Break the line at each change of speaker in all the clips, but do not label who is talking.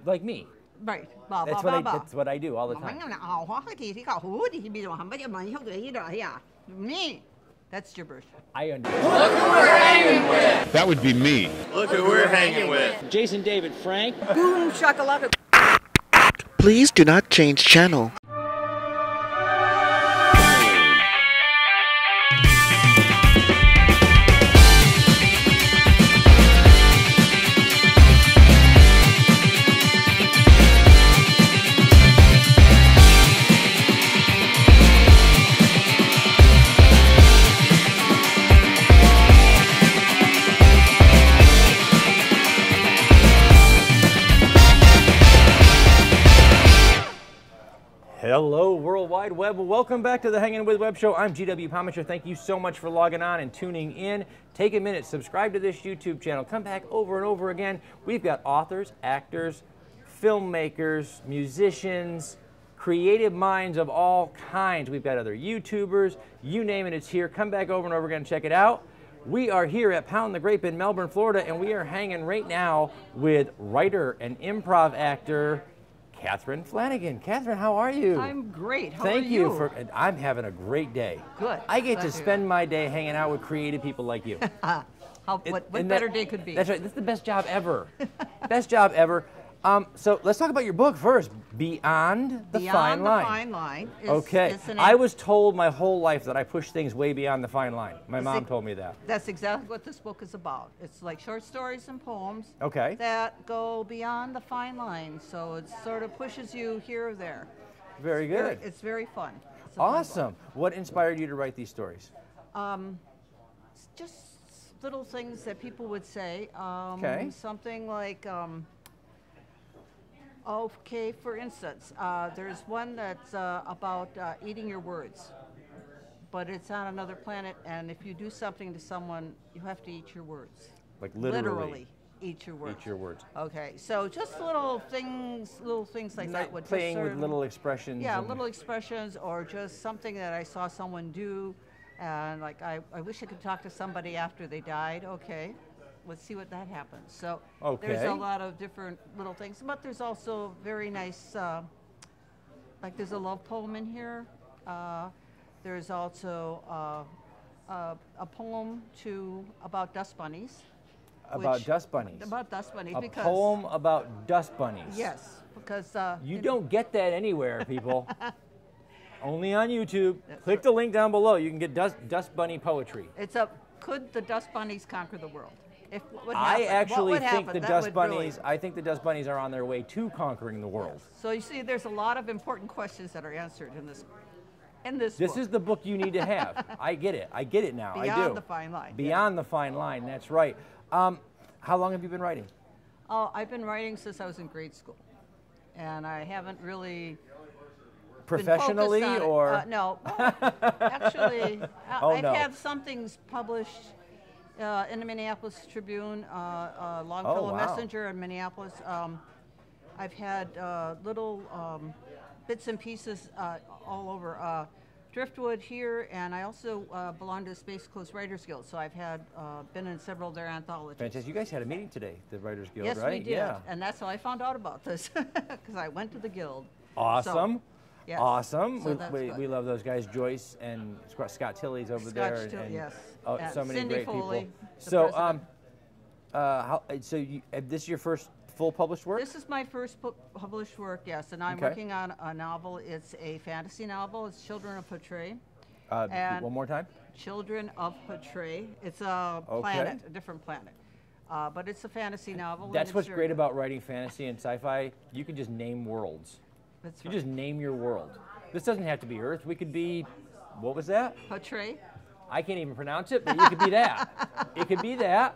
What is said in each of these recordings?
Like me.
Right.
That's what I do all the time.
Me. That's gibberish.
I understand.
Look who we're hanging with.
That would be me.
Look who we're hanging with.
Jason David Frank.
Boom shakalaka.
Please do not change channel.
Hello, World Wide Web. Welcome back to the Hangin' with Web Show. I'm GW Pomitcher. Thank you so much for logging on and tuning in. Take a minute, subscribe to this YouTube channel. Come back over and over again. We've got authors, actors, filmmakers, musicians, creative minds of all kinds. We've got other YouTubers. You name it, it's here. Come back over and over again and check it out. We are here at Pound the Grape in Melbourne, Florida, and we are hanging right now with writer and improv actor Kathryn Flanagan. Kathryn, how are you?
I'm great. How
Thank
are you?
I'm having a great day.
Good.
I get to spend my day hanging out with creative people like you.
What better day could be?
That's right. This is the best job ever. Best job ever. So let's talk about your book first, Beyond the Fine Line.
Beyond the Fine Line.
Okay. I was told my whole life that I push things way beyond the fine line. My mom told me that.
That's exactly what this book is about. It's like short stories and poems
that
go beyond the fine line. So it sort of pushes you here or there.
Very good.
It's very fun.
Awesome. What inspired you to write these stories?
Just little things that people would say. Something like... Okay, for instance, there's one that's about eating your words, but it's on another planet, and if you do something to someone, you have to eat your words.
Like literally
eat your words.
Eat your words.
Okay, so just little things like that would
playing with little expressions.
Yeah, little expressions, or just something that I saw someone do, and like I wish I could talk to somebody after they died. Okay. Let's see what that happens. So there's a lot of different little things, but there's also very nice, like there's a love poem in here. There's also a poem about dust bunnies.
About dust bunnies?
About dust bunnies.
A poem about dust bunnies.
Yes, because...
you don't get that anywhere, people. Only on YouTube. Click the link down below. You can get dust bunny poetry.
It's Could the dust bunnies conquer the world?
I actually think the dust bunnies. I think the dust bunnies are on their way to conquering the world.
Yes. So you see, there's a lot of important questions that are answered in this.
This is the book you need to have. I get it. I get it now. I do.
Beyond the Fine Line.
Beyond the Fine Line. That's right. How long have you been writing?
Oh, I've been writing since I was in grade school, and I haven't really.
Professionally, or
no? Actually, I've had some things published. In the Minneapolis Tribune, Longfellow Messenger in Minneapolis. I've had little bits and pieces all over Driftwood here, and I also belong to the Space Coast Writers Guild, so I've had been in several of their anthologies.
Fantastic. You guys had a meeting today, the Writers Guild,
right?
Yes,
we did, and that's how I found out about this, because I went to the guild.
Awesome.
So, yes.
Awesome.
So
we love those guys, Joyce and Scott Tilley's over there.
Yes.
So many
Cindy
great
Foley,
people. So, this is your first full published work?
This is my first published work, yes, and I'm working on a novel. It's a fantasy novel. It's Children of Patray.
One more time?
Children of Patray. It's a planet, a different planet. But it's a fantasy novel.
That's what's great about writing fantasy and sci-fi. You can just name worlds.
That's
you just name your world. This doesn't have to be Earth. We could be, what was that?
Patray.
I can't even pronounce it, but it could be that. It could be that.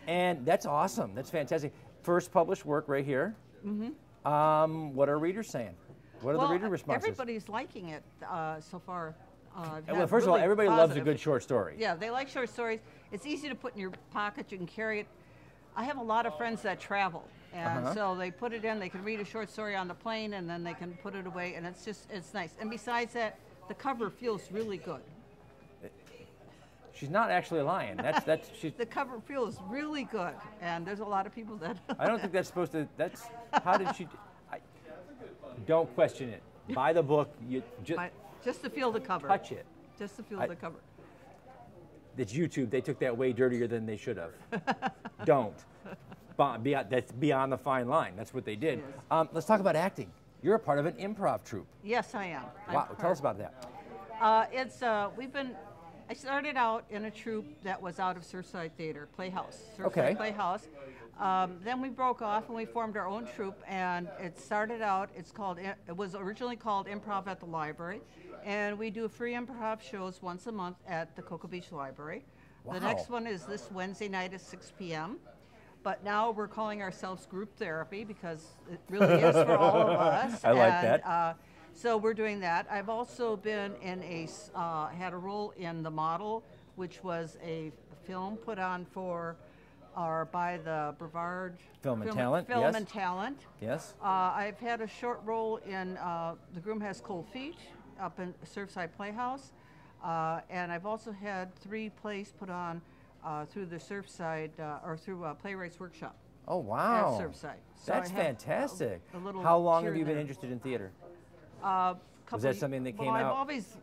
And that's awesome. That's fantastic. First published work right here. Mm-hmm. What are readers saying? What are the reader responses?
Everybody's liking it so far.
Well, first of all, everybody loves a good short story.
Yeah, they like short stories. It's easy to put in your pocket. You can carry it. I have a lot of friends that travel, and so they put it in. They can read a short story on the plane, and then they can put it away, and it's nice. And besides that, the cover feels really good.
She's not actually lying. She's.
The cover feels really good, and there's a lot of people that.
I don't think that's supposed to. That's how did she? Don't question it. Buy the book. You
just to feel the cover.
Touch it.
Just to feel the cover.
It's YouTube. They took that way dirtier than they should have. Don't. That's beyond the fine line. That's what they did. Let's talk about acting. You're a part of an improv troupe.
Yes, I am.
Wow. Tell us about that.
I started out in a troupe that was out of Surfside Theater, Playhouse.
Okay.
Playhouse. Then we broke off and we formed our own troupe, and it started out, it was originally called Improv at the Library, and we do free improv shows once a month at the Cocoa Beach Library.
Wow.
The next one is this Wednesday night at 6 p.m. But now we're calling ourselves Group Therapy because it really is for all of us.
I like that.
So we're doing that. I've also been in had a role in The Model, which was a film put on by the Brevard
Film and Talent.
Film
Yes.
and Talent.
Yes.
I've had a short role in The Groom Has Cold Feet up in Surfside Playhouse. And I've also had 3 plays put on through the Surfside, or through Playwrights Workshop.
Oh, wow.
At Surfside. So
That's
I have
fantastic.
a little
How long
here
have you
and
been
there.
interested in theater?
Was
that something that came
I've
out?
always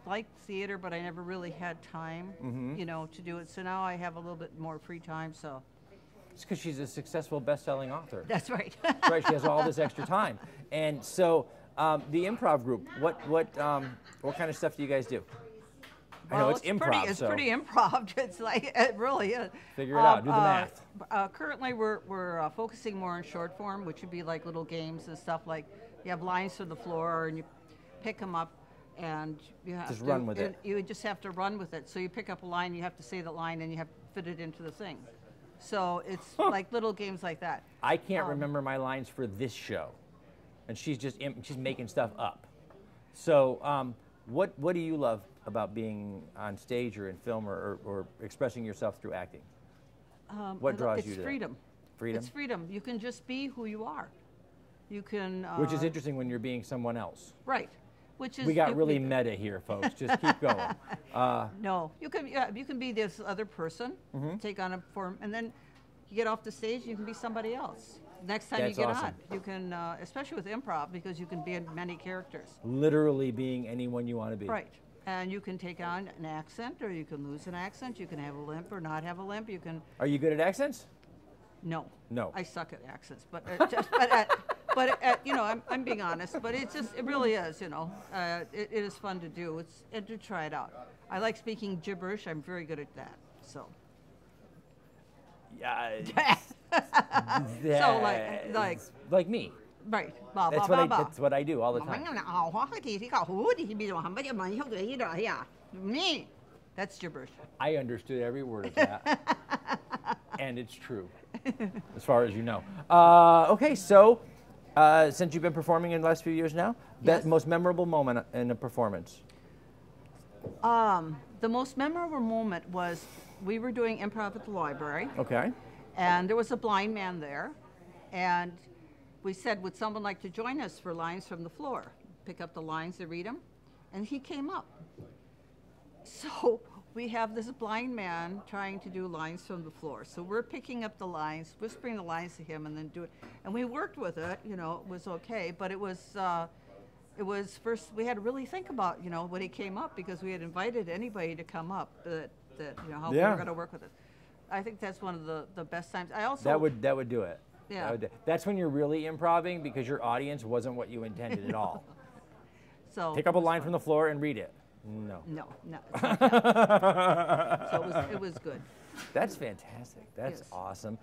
liked theater, but I never really had time, to do it. So now I have a little bit more free time, so.
It's because she's a successful best-selling author.
That's right.
That's right. She has all this extra time. And so the improv group, what kind of stuff do you guys do? I know it's improv.
It's pretty improv. It's like, it really is.
Figure it out. Do the math.
Currently, we're focusing more on short form, which would be like little games and stuff like you have lines to the floor and you pick them up and you have
just
to
run with it.
You just have to run with it. So you pick up a line, you have to say the line, and you have to fit it into the thing. So it's like little games like that.
I can't remember my lines for this show, and she's making stuff up. So what do you love about being on stage or in film or expressing yourself through acting? What draws you to
freedom.
That? Freedom?
It's freedom. You can just be who you are. You can.
Which is interesting when you're being someone else.
Right. Which is.
We got really meta here, folks. Just keep going.
No, you can be this other person, take on a form, and then you get off the stage, you can be somebody else. Next time
That's
you get
awesome.
on, you can, especially with improv, because you can be in many characters.
Literally being anyone you want to be.
Right. And you can take on an accent, or you can lose an accent. You can have a limp or not have a limp. You can.
Are you good at accents?
No.
No.
I suck at accents, but I'm being honest. But it really is, it is fun to do. And to try it out. I like speaking gibberish. I'm very good at that. So.
Yeah.
So
like me.
Right.
That's what I do all the time.
Me. That's gibberish.
I understood every word of that. And it's true, as far as you know. Okay, so since you've been performing in the last few years now,
Yes.
most memorable moment in a performance?
The most memorable moment was we were doing improv at the library.
Okay.
And there was a blind man there. And we said, would someone like to join us for lines from the floor? Pick up the lines and read them. And he came up. So we have this blind man trying to do lines from the floor. So we're picking up the lines, whispering the lines to him, and then do it. And we worked with it, it was okay. But it was first, we had to really think about, when he came up, because we had invited anybody to come up how we were going to work with it. I think that's one of the best times. I also
that would do it.
Yeah.
That's when you're really improving, because your audience wasn't what you intended at all.
So
pick up a line from the floor and read it. No.
No. So it was good.
That's fantastic. That's
Yes.
awesome.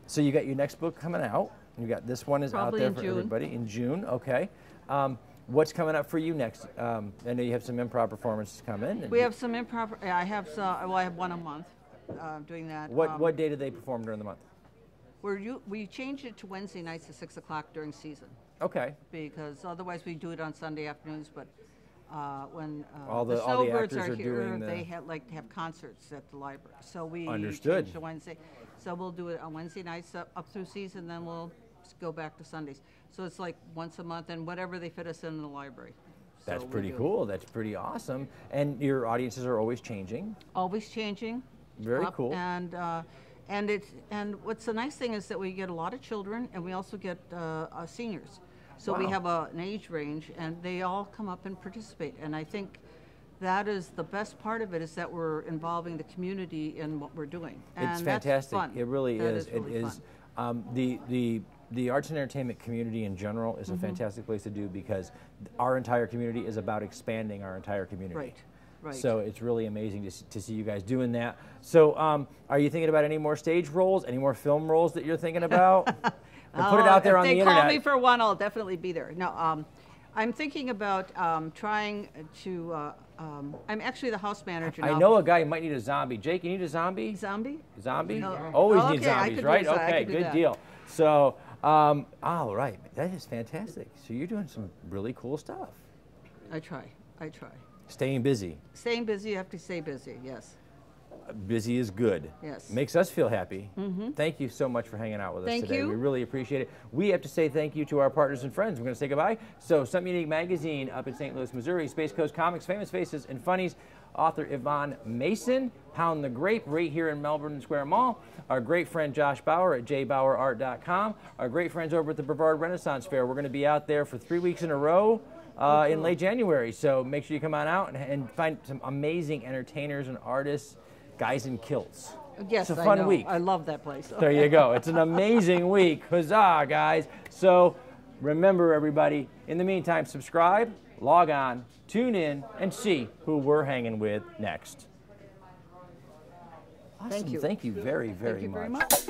So you got your next book coming out. You got this one is
Probably
out there
in
for
June.
everybody in June. Okay. What's coming up for you next? I know you have some improv performances coming.
We have some improv. I have I have one a month. Doing that.
What day do they perform during the month?
We changed it to Wednesday nights at 6 o'clock during season.
Okay.
Because otherwise we do it on Sunday afternoons. But when
all the
snowbirds
actors are
here,
doing
they like to have concerts at the library. So we
Understood.
changed to Wednesday. So we'll do it on Wednesday nights up through season. Then we'll go back to Sundays. So it's like once a month, and whatever they fit us in the library.
That's pretty cool. That's pretty awesome. And your audiences are always changing.
Always changing.
Very cool.
And what's the nice thing is that we get a lot of children, and we also get seniors. So we have an age range, and they all come up and participate. And I think that is the best part of it, is that we're involving the community in what we're doing. And
it's fantastic.
That's fun.
It really is.
Really
it is. The arts and entertainment community in general is a fantastic place to do, because our entire community is about expanding our entire community.
Right. Right.
So it's really amazing to see you guys doing that. So are you thinking about any more stage roles, any more film roles that you're thinking about? And put it out there on the internet.
If they call me for one, I'll definitely be there. No, I'm thinking about trying to, I'm actually the house manager now.
I know a guy who might need a zombie. Jake, you need a zombie?
Zombie?
Zombie?
No.
Always
Oh,
need
okay, I
zombies,
could do
right?
that. I
Okay,
could do
good
that.
deal. So, all right, that is fantastic. So you're doing some really cool stuff.
I try.
Staying busy.
Staying busy, you have to stay busy, yes.
Busy is good.
Yes.
Makes us feel happy. Thank you so much for hanging out with us
Thank
today.
you.
We really appreciate it. We have to say thank you to our partners and friends. We're going to say goodbye. So, Something Unique Magazine up in St. Louis, Missouri, Space Coast Comics, Famous Faces and Funnies, author Yvonne Mason, Pound the Grape right here in Melbourne Square Mall, our great friend Josh Bauer at jbauerart.com, our great friends over at the Brevard Renaissance Fair. We're going to be out there for 3 weeks in a row. In late January, so make sure you come on out and find some amazing entertainers and artists, guys in kilts.
Yes,
it's a fun
I know.
week.
I love that place.
There you go. It's an amazing week. Huzzah, guys. So remember, everybody, in the meantime, subscribe, log on, tune in, and see who we're hanging with next. Awesome.
Thank you.
Thank you very, very
Thank you very
much.
Much.